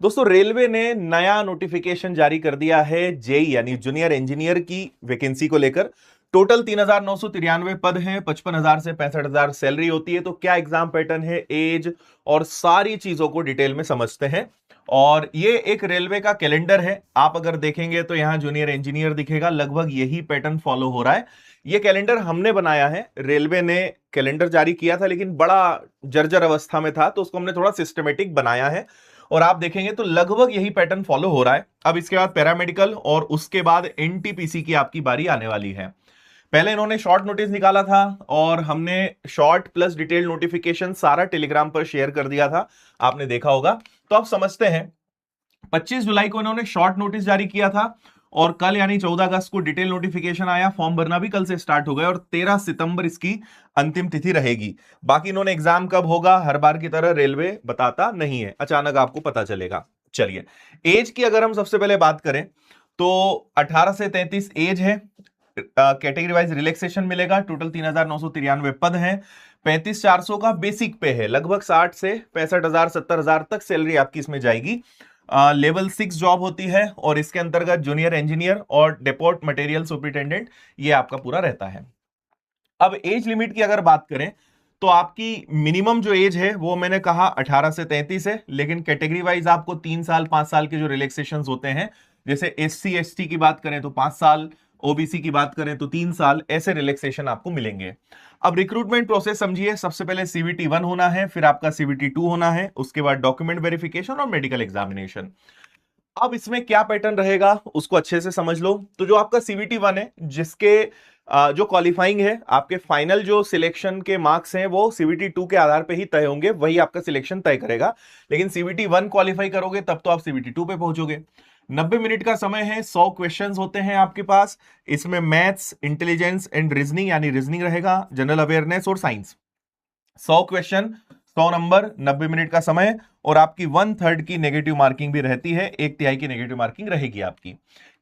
दोस्तों रेलवे ने नया नोटिफिकेशन जारी कर दिया है जेई यानी जूनियर इंजीनियर की वैकेंसी को लेकर। टोटल 3,993 पद हैं, 55,000 से 65,000 सैलरी होती है। तो क्या एग्जाम पैटर्न है, एज और सारी चीजों को डिटेल में समझते हैं। और ये एक रेलवे का कैलेंडर है, आप अगर देखेंगे तो यहां जूनियर इंजीनियर दिखेगा, लगभग यही पैटर्न फॉलो हो रहा है। ये कैलेंडर हमने बनाया है, रेलवे ने कैलेंडर जारी किया था लेकिन बड़ा जर्जर अवस्था में था, तो उसको हमने थोड़ा सिस्टमेटिक बनाया है। और आप देखेंगे तो लगभग यही पैटर्न फॉलो हो रहा है। अब इसके बाद पैरामेडिकल और उसके बाद एनटीपीसी की आपकी बारी आने वाली है। पहले इन्होंने शॉर्ट नोटिस निकाला था और हमने शॉर्ट प्लस डिटेल नोटिफिकेशन सारा टेलीग्राम पर शेयर कर दिया था, आपने देखा होगा। तो आप समझते हैं 25 जुलाई को इन्होंने शॉर्ट नोटिस जारी किया था और कल यानी 14 अगस्त को डिटेल नोटिफिकेशन आया। फॉर्म भरना भी कल से स्टार्ट हो गया और 13 सितंबर इसकी अंतिम तिथि रहेगी। बाकी इन्होंने एग्जाम कब होगा हर बार की तरह रेलवे बताता नहीं है, अचानक आपको पता चलेगा। चलिए, एज की अगर हम सबसे पहले बात करें तो 18 से 33 एज है। कैटेगरी वाइज रिलैक्सेशन मिलेगा। टोटल 3,993 पद हैं। 35,400 का बेसिक पे है, लगभग 60 से 65,000 70,000 तक सैलरी आपकी इसमें जाएगी। लेवल 6 जॉब होती है और इसके अंतर्गत जूनियर इंजीनियर और डेपोट मटेरियल सुपरिटेंडेंट ये आपका पूरा रहता है। अब एज लिमिट की अगर बात करें तो आपकी मिनिमम जो एज है वो मैंने कहा 18 से 33 है, लेकिन कैटेगरी वाइज आपको 3 साल 5 साल के जो रिलैक्सेशन होते हैं, जैसे एससी एसटी की बात करें तो 5 साल, ओबीसी की बात करें तो 3 साल, ऐसे रिलैक्सेशन आपको मिलेंगे। अब रिक्रूटमेंट प्रोसेस समझिए, सबसे पहले सीवीटी 1 होना है, फिर आपका सीवीटी 2 होना है, उसके बाद डॉक्यूमेंट वेरिफिकेशन और मेडिकल एग्जामिनेशन। अब इसमें क्या पैटर्न रहेगा उसको अच्छे से समझ लो। तो जो आपका सीवीटी 1 है, जिसके जो क्वालिफाइंग है, आपके फाइनल जो सिलेक्शन के मार्क्स हैं वो सीवीटी 2 के आधार पे ही तय होंगे, वही आपका सिलेक्शन तय करेगा। लेकिन सीवीटी 1 क्वालिफाई करोगे तब तो आप सीवीटी 2 पे पहुंचोगे। 90 मिनट का समय है, 100 क्वेश्चंस होते हैं आपके पास। इसमें मैथ्स, इंटेलिजेंस एंड रीजनिंग यानी रीजनिंग रहेगा, जनरल अवेयरनेस और साइंस। 100 क्वेश्चन, 100 नंबर, 90 मिनट का समय। और आपकी 1/3 की नेगेटिव मार्किंग भी रहती है, 1/3 की नेगेटिव मार्किंग रहेगी आपकी।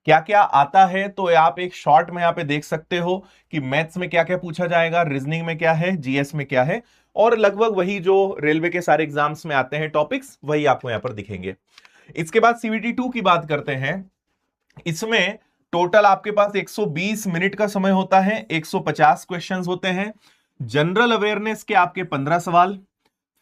क्या क्या आता है तो आप एक शॉर्ट में यहां पे देख सकते हो कि मैथ्स में क्या क्या पूछा जाएगा, रीजनिंग में क्या है, जीएस में क्या है, और लगभग वही जो रेलवे के सारे एग्जाम्स में आते हैं टॉपिक्स, वही आपको यहां पर दिखेंगे। इसके बाद सीवीटी 2 की बात करते हैं। इसमें टोटल आपके पास 120 मिनट का समय होता है, 150 क्वेश्चंस होते हैं। जनरल अवेयरनेस के आपके 15 सवाल,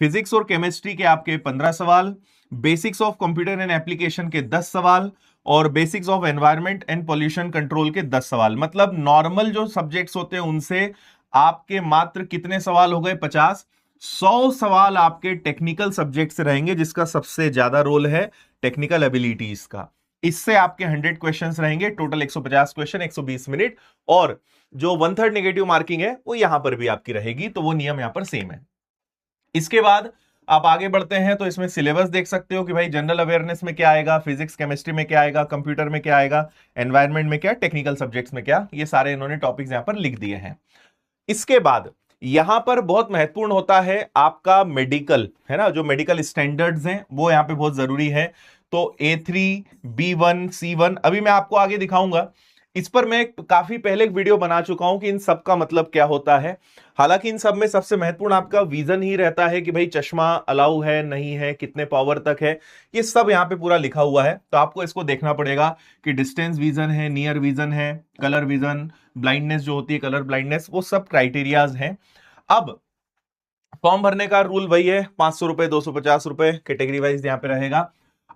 फिजिक्स और केमिस्ट्री के आपके 15 सवाल, basics of computer and application के 10 सवाल और basics of environment and pollution control के 10 सवाल। मतलब नॉर्मल जो सब्जेक्ट्स होते हैं उनसे आपके मात्र कितने सवाल हो गए? 50। 100 सवाल आपके टेक्निकल सब्जेक्ट से रहेंगे, जिसका सबसे ज्यादा रोल है टेक्निकल एबिलिटीज का। इससे आपके 100 क्वेश्चंस रहेंगे, टोटल 150 क्वेश्चन, 120 मिनट। और जो 1/3 नेगेटिव मार्किंग है वो यहां पर भी आपकी रहेगी, तो वो नियम यहां पर सेम है। इसके बाद आप आगे बढ़ते हैं तो इसमें सिलेबस देख सकते हो कि भाई जनरल अवेयरनेस में क्या आएगा, फिजिक्स केमिस्ट्री में क्या आएगा, कंप्यूटर में क्या आएगा, एनवायरनमेंट में क्या, टेक्निकल सब्जेक्ट्स में क्या, ये सारे इन्होंने टॉपिक्स यहां पर लिख दिए हैं। इसके बाद यहां पर बहुत महत्वपूर्ण होता है आपका मेडिकल, है ना, जो मेडिकल स्टैंडर्ड्स हैं वो यहां पे बहुत जरूरी है। तो A3, B1, C1 अभी मैं आपको आगे दिखाऊंगा। इस पर मैं काफी पहले एक वीडियो बना चुका हूं कि इन सब का मतलब क्या होता है। हालांकि इन सब में सबसे महत्वपूर्ण आपका विजन ही रहता है कि भाई चश्मा अलाउ है नहीं है, कितने पावर तक है, ये सब यहां पे पूरा लिखा हुआ है। तो आपको इसको देखना पड़ेगा कि डिस्टेंस विजन है, नियर विजन है, कलर विजन, ब्लाइंडनेस जो होती है कलर ब्लाइंडनेस, वो सब क्राइटेरियाज हैं। अब फॉर्म भरने का रूल वही है, 500 रुपए, 250 रुपए कैटेगरी वाइज यहां पे रहेगा।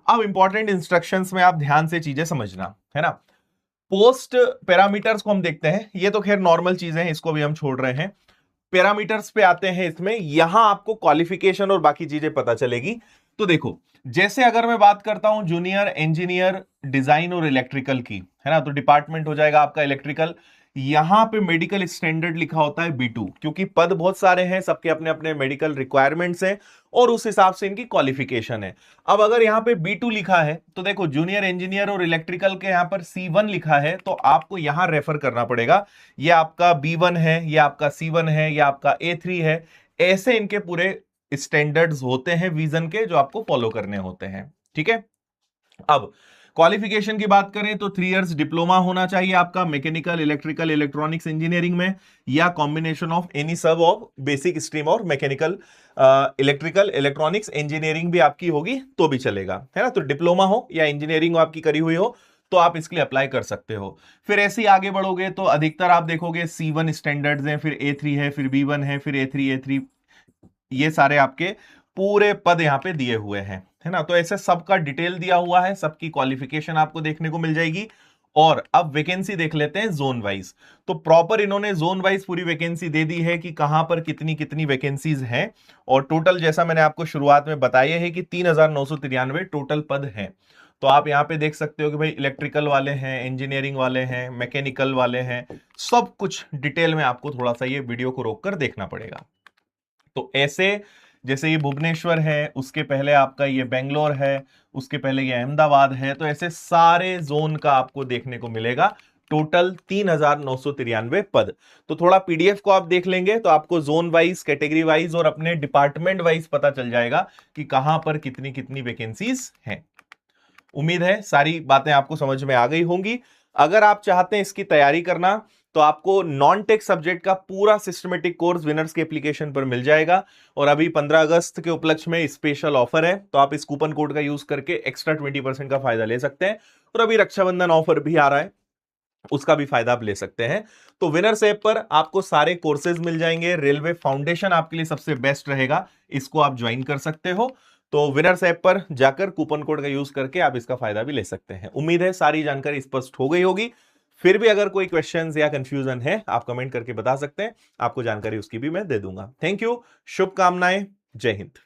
अब इंपॉर्टेंट इंस्ट्रक्शंस में आप ध्यान से चीजें समझना, है ना। पोस्ट पैरामीटर्स को हम देखते हैं, ये तो खैर नॉर्मल चीजें हैं, इसको भी हम छोड़ रहे हैं। पैरामीटर्स पे आते हैं, इसमें यहां आपको क्वालिफिकेशन और बाकी चीजें पता चलेगी। तो देखो, जैसे अगर मैं बात करता हूं जूनियर इंजीनियर डिजाइन और इलेक्ट्रिकल की, है ना, तो डिपार्टमेंट हो जाएगा आपका इलेक्ट्रिकल। यहां पे मेडिकल स्टैंडर्ड लिखा होता है B2, क्योंकि पद बहुत सारे हैं, सबके अपने अपने मेडिकल रिक्वायरमेंट्स हैं और उस हिसाब से इनकी क्वालिफिकेशन है। अब अगर यहां पे B2 लिखा है तो देखो जूनियर इंजीनियर और इलेक्ट्रिकल के यहां पर C1 लिखा है, तो आपको यहां रेफर करना पड़ेगा। ये आपका B1 है, ये आपका C1 है, ये आपका A3 है। ऐसे इनके पूरे स्टैंडर्ड्स होते हैं विजन के, जो आपको फॉलो करने होते हैं, ठीक है। अब क्वालिफिकेशन की बात करें तो 3 इयर्स डिप्लोमा होना चाहिए आपका मैकेनिकल, इलेक्ट्रिकल, इलेक्ट्रॉनिक्स इंजीनियरिंग में, या कॉम्बिनेशन ऑफ एनी सब ऑफ बेसिक स्ट्रीम और मैकेनिकल, इलेक्ट्रिकल, इलेक्ट्रॉनिक्स इंजीनियरिंग भी आपकी होगी तो भी चलेगा, है ना। तो डिप्लोमा हो या इंजीनियरिंग आपकी करी हुई हो तो आप इसके लिए अप्लाई कर सकते हो। फिर ऐसे ही आगे बढ़ोगे तो अधिकतर आप देखोगे C1 स्टैंडर्ड्स हैं, फिर A3 है, फिर B1 है, फिर A3, ये सारे आपके पूरे पद यहां पे दिए हुए हैं, है ना। तो ऐसे सबका डिटेल दिया हुआ है, सबकी क्वालिफिकेशन आपको देखने को मिल जाएगी। और अब वैकेंसी देख लेते हैं जोन वाइज। तो प्रॉपर इन्होंने जोन वाइज पूरी वैकेंसी दे दी है कि कहां पर कितनी कितनी वैकेंसीज हैं। और टोटल जैसा मैंने आपको शुरुआत में बताया है कि 3,993 टोटल पद हैं। तो आप यहां पे देख सकते हो कि भाई इलेक्ट्रिकल वाले हैं, इंजीनियरिंग वाले हैं, मैकेनिकल वाले हैं, सब कुछ डिटेल में आपको थोड़ा सा ये वीडियो को रोककर देखना पड़ेगा। तो ऐसे जैसे ये भुवनेश्वर है, उसके पहले आपका ये बेंगलोर है, उसके पहले ये अहमदाबाद है, तो ऐसे सारे जोन का आपको देखने को मिलेगा। टोटल 3,993 पद। तो थोड़ा पीडीएफ को आप देख लेंगे तो आपको जोन वाइज, कैटेगरी वाइज और अपने डिपार्टमेंट वाइज पता चल जाएगा कि कहां पर कितनी कितनी वैकेंसीज हैं। उम्मीद है सारी बातें आपको समझ में आ गई होंगी। अगर आप चाहते हैं इसकी तैयारी करना तो आपको नॉन टेक सब्जेक्ट का पूरा सिस्टमेटिक कोर्स विनर्स के एप्लीकेशन पर मिल जाएगा। और अभी 15 अगस्त के उपलक्ष्य में स्पेशल ऑफर है, तो आप इस कूपन कोड का यूज करके एक्स्ट्रा 20% का फायदा ले सकते हैं। और अभी रक्षाबंधन ऑफर भी आ रहा है, उसका भी फायदा आप ले सकते हैं। तो विनर्स ऐप पर आपको सारे कोर्सेज मिल जाएंगे। रेलवे फाउंडेशन आपके लिए सबसे बेस्ट रहेगा, इसको आप ज्वाइन कर सकते हो। तो विनर्स ऐप पर जाकर कूपन कोड का यूज करके आप इसका फायदा भी ले सकते हैं। उम्मीद है सारी जानकारी स्पष्ट हो गई होगी। फिर भी अगर कोई क्वेश्चंस या कंफ्यूजन है आप कमेंट करके बता सकते हैं, आपको जानकारी उसकी भी मैं दे दूंगा। थैंक यू, शुभकामनाएं, जय हिंद।